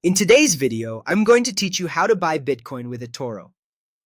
In today's video, I'm going to teach you how to buy Bitcoin with eToro.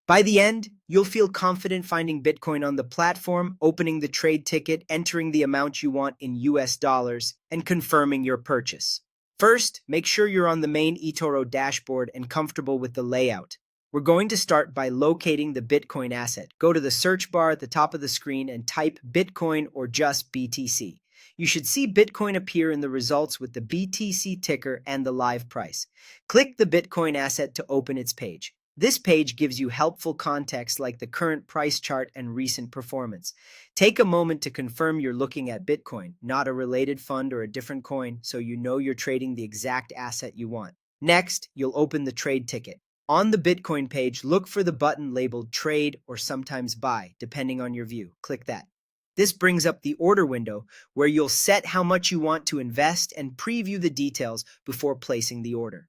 By the end, you'll feel confident finding Bitcoin on the platform, opening the trade ticket, entering the amount you want in US dollars, and confirming your purchase. First, make sure you're on the main eToro dashboard and comfortable with the layout. We're going to start by locating the Bitcoin asset. Go to the search bar at the top of the screen and type Bitcoin or just BTC. You should see Bitcoin appear in the results with the BTC ticker and the live price. Click the Bitcoin asset to open its page. This page gives you helpful context like the current price chart and recent performance. Take a moment to confirm you're looking at Bitcoin, not a related fund or a different coin, so you know you're trading the exact asset you want. Next, you'll open the trade ticket. On the Bitcoin page, look for the button labeled Trade or sometimes Buy, depending on your view. Click that. This brings up the order window where you'll set how much you want to invest and preview the details before placing the order.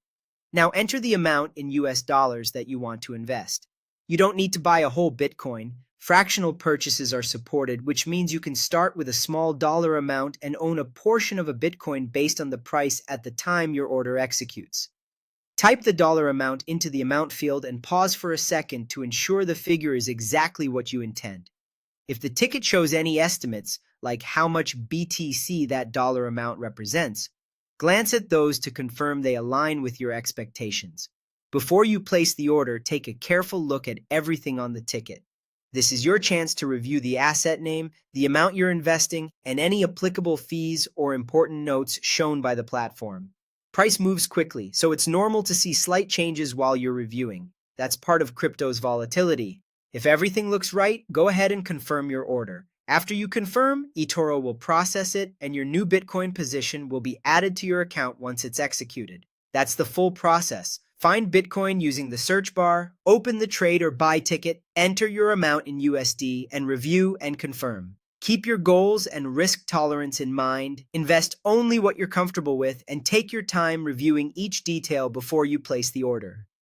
Now enter the amount in US dollars that you want to invest. You don't need to buy a whole Bitcoin. Fractional purchases are supported, which means you can start with a small dollar amount and own a portion of a Bitcoin based on the price at the time your order executes. Type the dollar amount into the amount field and pause for a second to ensure the figure is exactly what you intend. If the ticket shows any estimates, like how much BTC that dollar amount represents, glance at those to confirm they align with your expectations. Before you place the order, take a careful look at everything on the ticket. This is your chance to review the asset name, the amount you're investing, and any applicable fees or important notes shown by the platform. Price moves quickly, so it's normal to see slight changes while you're reviewing. That's part of crypto's volatility. If everything looks right, go ahead and confirm your order. After you confirm, eToro will process it and your new Bitcoin position will be added to your account once it's executed. That's the full process. Find Bitcoin using the search bar, open the trade or buy ticket, enter your amount in USD, and review and confirm. Keep your goals and risk tolerance in mind, invest only what you're comfortable with, and take your time reviewing each detail before you place the order.